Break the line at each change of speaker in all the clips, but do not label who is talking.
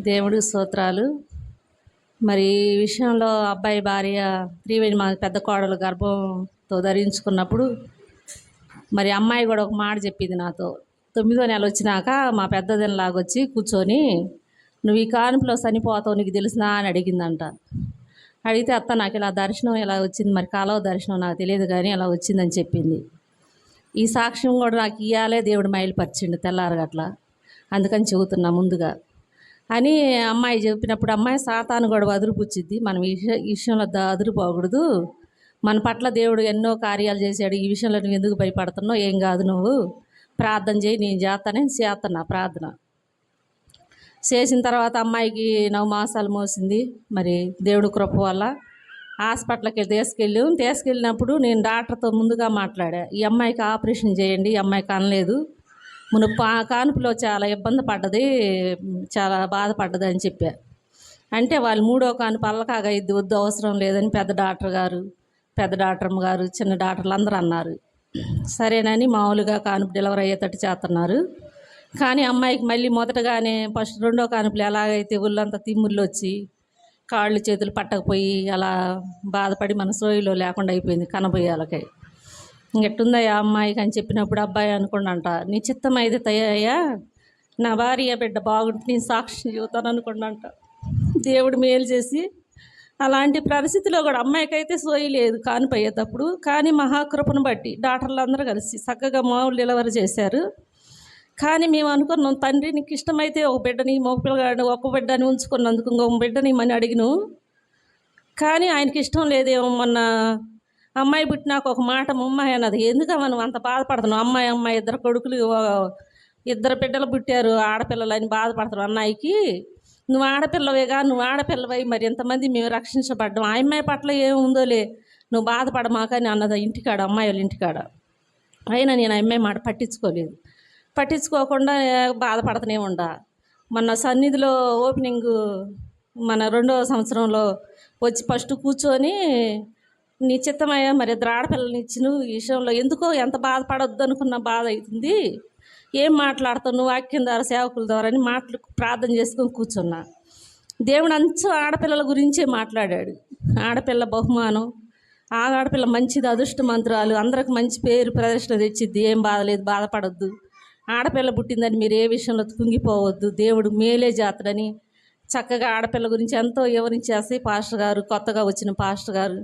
దేవుడికి స్తోత్రాలు. మరి ఈ విషయంలో అబ్బాయి భార్య త్రివేణి మా పెద్ద కోడలు గర్భంతో ధరించుకున్నప్పుడు మరి అమ్మాయి కూడా ఒక మాట చెప్పింది నాతో. 9వ నెల వచ్చినాక మా పెద్దదినలాగొచ్చి కూర్చొని, నువ్వు ఈ కానుపులో చనిపోతావు నీకు తెలుసునా అని అడిగిందంట. అడిగితే అత్త నాకు ఇలా దర్శనం ఇలా వచ్చింది, మరి కాలువ దర్శనం నాకు తెలియదు కానీ అలా వచ్చిందని చెప్పింది. ఈ సాక్ష్యం కూడా నాకు ఇయ్యాలే దేవుడు మైలుపరిచిండు తెల్లారగట్ల, అందుకని చెబుతున్నా ముందుగా అని అమ్మాయి చెప్పినప్పుడు, అమ్మాయి సాతాను కూడా వదిలిపుచ్చిద్ది, మనం ఈ విషయంలో అదురుపోకూడదు, మన పట్ల దేవుడు ఎన్నో కార్యాలు చేశాడు, ఈ విషయంలో నువ్వు ఎందుకు భయపడుతున్నావు, ఏం కాదు నువ్వు ప్రార్థన చేయి, నేను చేస్తున్నా ప్రార్థన చేసిన తర్వాత అమ్మాయికి 9 మాసాలు మోసింది. మరి దేవుడు కృప వల్ల హాస్పిటల్కి తీసుకెళ్ళినప్పుడు నేను డాక్టర్తో ముందుగా మాట్లాడా, ఈ అమ్మాయికి ఆపరేషన్ చేయండి, ఈ అమ్మాయికి అనలేదు, మునుపు కానుపులో చాలా ఇబ్బంది పడ్డది, చాలా బాధపడ్డది అని చెప్పా. అంటే వాళ్ళు 3వ కానుపు అల్లకాగా ఇది వద్దు అవసరం లేదని పెద్ద డాక్టర్మ్మ గారు చిన్న డాక్టర్లు అందరూ అన్నారు. సరేనని మామూలుగా కానుపు డెలివరీ అయ్యేటట్టు చేస్తున్నారు. కానీ అమ్మాయికి మళ్ళీ మొదటగానే ఫస్ట్ 2వ కానుపులు ఎలాగైతే ఒళ్ళంతా తిమ్ముళ్ళు వచ్చి కాళ్ళు చేతులు పట్టకపోయి అలా బాధపడి మన సోయిలో లేకుండా అయిపోయింది కనబోయేలకై. ఇంకెట్టుందయ్యా అమ్మాయికి అని చెప్పినప్పుడు అబ్బాయి అనుకోండంట, నీ చిత్తం అయితే తయ్యా నా భార్య బిడ్డ బాగుంటే నేను సాక్షి చెబుతాను అనుకోండంట. దేవుడు మేలు చేసి అలాంటి పరిస్థితిలో కూడా అమ్మాయికి అయితే సోయి లేదు కానుపు అయ్యేటప్పుడు, కానీ మహాకృపను బట్టి డాక్టర్లు అందరూ కలిసి చక్కగా మామూలు డెలివరీ చేశారు. కానీ మేము అనుకున్నాం, తండ్రి నీకు ఇష్టమైతే ఒక బిడ్డని మగపిల్లగాడు ఒక బిడ్డని ఉంచుకున్నందుకు ఇంకొక బిడ్డని మని అడిగిను, కానీ ఆయనకి ఇష్టం లేదేమో. మొన్న అమ్మాయి పుట్టినాక ఒక మాట అమ్మాయి అన్నది, ఎందుకు మనం అంత బాధపడుతున్నాం, అమ్మాయి 2 కొడుకులు 2 బిడ్డలు పుట్టారు ఆడపిల్లలు అని బాధపడుతున్నాం, అన్నయ్యకి నువ్వు ఆడపిల్లవేగా, నువ్వు ఆడపిల్లవై మరి ఎంతమంది మేము రక్షించబడ్డాం, ఆ అమ్మాయి పట్ల ఏముందోలే నువ్వు బాధపడమాకని అన్నది ఇంటికాడ, అమ్మాయి వాళ్ళ ఇంటికాడ. అయినా నేను ఆ అమ్మాయి మాట పట్టించుకోకుండా బాధపడుతూనే ఉండా. మొన్న సన్నిధిలో ఓపెనింగ్ మన 2వ సంవత్సరంలో వచ్చి ఫస్ట్ కూర్చొని, నీ చిత్తమయ్యా మరి 2 ఆడపిల్లల్ని ఇచ్చిన ఈ విషయంలో ఎందుకో ఎంత బాధపడొద్దు అనుకున్న బాధ అవుతుంది, ఏం మాట్లాడుతావు నువ్వు వాక్యం ద్వారా సేవకుల ద్వారా అని ప్రార్థన చేసుకొని కూర్చున్నా. దేవుడు అంచు ఆడపిల్లల గురించే మాట్లాడాడు. ఆడపిల్ల బహుమానం, ఆ ఆడపిల్ల మంచిది, అదృష్టమంతురాలు, అందరికి మంచి పేరు ప్రదర్శన తెచ్చిద్ది, ఏం బాధలేదు, బాధపడొద్దు, ఆడపిల్ల పుట్టిందని మీరు ఏ విషయంలో కుంగిపోవద్దు, దేవుడు మేలే జాతరని చక్కగా ఆడపిల్ల గురించి ఎంతో వివరించేసి పాస్టర్ గారు, కొత్తగా వచ్చిన పాస్టర్ గారు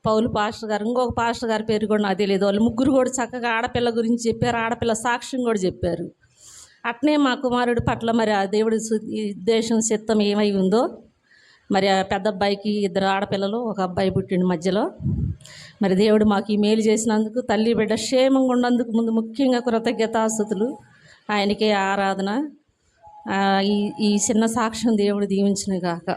పౌలు పాస్టర్ గారు, ఇంకొక పాస్టర్ గారి పేరు కూడా నాకు తెలియదు, వాళ్ళు ముగ్గురు కూడా చక్కగా ఆడపిల్ల గురించి చెప్పారు, ఆడపిల్ల సాక్ష్యం కూడా చెప్పారు. అట్నే మా కుమారుడి పట్ల మరి ఆ దేవుడి ఉద్దేశం చిత్తం ఏమై ఉందో, మరి ఆ పెద్ద అబ్బాయికి 2 ఆడపిల్లలు ఒక అబ్బాయి పుట్టిండు మధ్యలో. మరి దేవుడు మాకు ఈ మేలు చేసినందుకు, తల్లి బిడ్డ క్షేమంగా ఉన్నందుకు ముందు ముఖ్యంగా కృతజ్ఞతాస్తుతులు, ఆయనకే ఆరాధన. ఈ చిన్న సాక్ష్యం దేవుడు దీవించును గాక.